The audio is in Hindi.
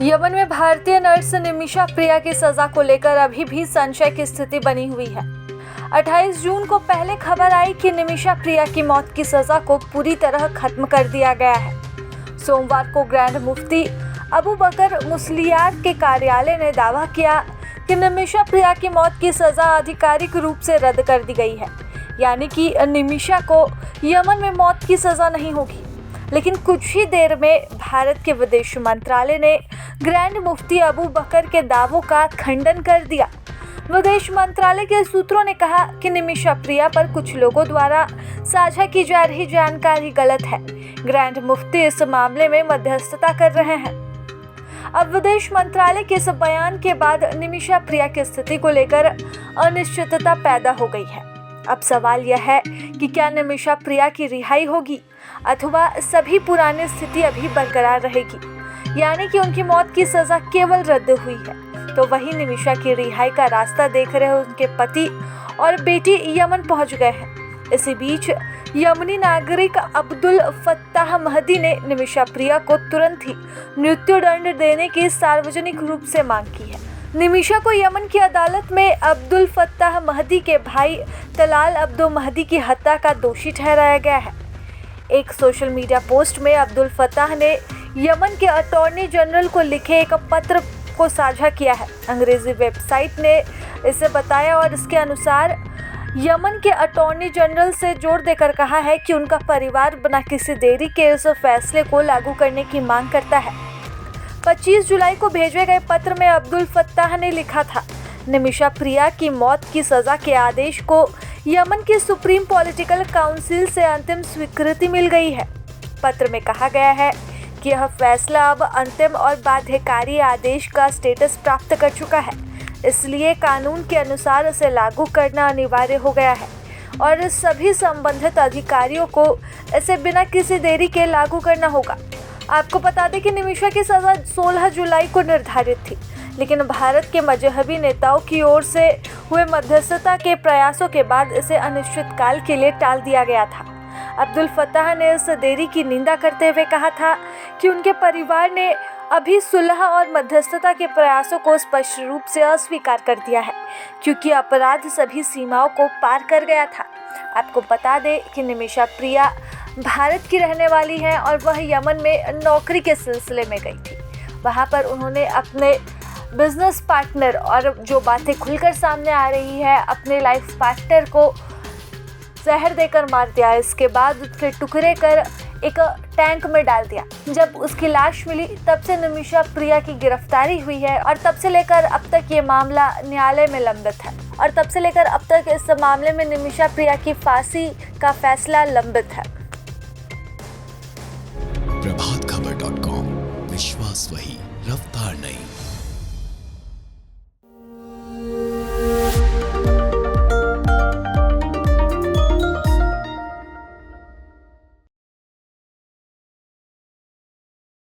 यमन में भारतीय नर्स निमिषा प्रिया की सजा को लेकर अभी भी संशय की स्थिति बनी हुई है। 28 जून को पहले खबर आई कि निमिषा प्रिया की मौत की सजा को पूरी तरह खत्म कर दिया गया है। सोमवार को ग्रैंड मुफ्ती अबू बकर मुस्लियार के कार्यालय ने दावा किया कि निमिषा प्रिया की मौत की सजा आधिकारिक रूप से रद्द कर दी गई है, यानी कि निमिषा को यमन में मौत की सजा नहीं होगी। लेकिन कुछ ही देर में भारत के विदेश मंत्रालय ने ग्रैंड मुफ्ती अबू बकर के दावों का खंडन कर दिया। विदेश मंत्रालय के सूत्रों ने कहा कि निमिषा प्रिया पर कुछ लोगों द्वारा साझा की जा रही जानकारी गलत है। ग्रैंड मुफ्ती इस मामले में मध्यस्थता कर रहे हैं। अब विदेश मंत्रालय के इस बयान के बाद निमिषा प्रिया की स्थिति को लेकर अनिश्चितता पैदा हो गई है। अब सवाल यह है कि क्या निमिषा प्रिया की रिहाई होगी अथवा सभी पुरानी स्थिति अभी बरकरार रहेगी, यानी कि उनकी मौत की सजा केवल रद्द हुई है। तो वही निमिषा की रिहाई का रास्ता देख रहे उनके पति और बेटी यमन पहुंच गए हैं। इसी बीच यमनी नागरिक अब्दुल फत्ताह महदी ने निमिषा प्रिया को तुरंत ही मृत्युदंड देने की सार्वजनिक रूप से मांग की है। निमिषा को यमन की अदालत में अब्दुल फत्ताह महदी के भाई तलाल अब्दो महदी की हत्या का दोषी ठहराया गया है। एक सोशल मीडिया पोस्ट में अब्दुल फत्ताह ने यमन के अटॉर्नी जनरल को लिखे एक पत्र को साझा किया है। अंग्रेजी वेबसाइट ने इसे बताया और इसके अनुसार यमन के अटॉर्नी जनरल से जोर देकर कहा है कि उनका परिवार बिना किसी देरी के इस फैसले को लागू करने की मांग करता है। 25 जुलाई को भेजे गए पत्र में अब्दुल फत्ताह ने लिखा था, निमिषा प्रिया की मौत की सजा के आदेश को यमन की सुप्रीम पॉलिटिकल काउंसिल से अंतिम स्वीकृति मिल गई है। पत्र में कहा गया है कि यह फैसला अब अंतिम और बाध्यकारी आदेश का स्टेटस प्राप्त कर चुका है, इसलिए कानून के अनुसार इसे लागू करना अनिवार्य हो गया है और सभी संबंधित अधिकारियों को इसे बिना किसी देरी के लागू करना होगा। आपको बता दें कि निमिषा की सज़ा 16 जुलाई को निर्धारित थी, लेकिन भारत के मजहबी नेताओं की ओर से हुए मध्यस्थता के प्रयासों के बाद इसे अनिश्चित काल के लिए टाल दिया गया था। अब्दुल फत्ताह ने इस देरी की निंदा करते हुए कहा था कि उनके परिवार ने अभी सुलह और मध्यस्थता के प्रयासों को स्पष्ट रूप से अस्वीकार कर दिया है, क्योंकि अपराध सभी सीमाओं को पार कर गया था। आपको बता दें कि निमिषा प्रिया भारत की रहने वाली हैं और वह यमन में नौकरी के सिलसिले में गई थी। वहां पर उन्होंने अपने बिजनेस पार्टनर, और जो बातें खुलकर सामने आ रही है, अपने लाइफ पार्टनर को जहर देकर मार दिया। इसके बाद उसके टुकड़े कर एक टैंक में डाल दिया। जब उसकी लाश मिली तब से निमिषा प्रिया की गिरफ्तारी हुई है और तब से लेकर अब तक ये मामला न्यायालय में लंबित है और तब से लेकर अब तक इस मामले में निमिषा प्रिया की फांसी का फैसला लंबित है। प्रभातखबर.com, विश्वास वही, रफ्तार नहीं।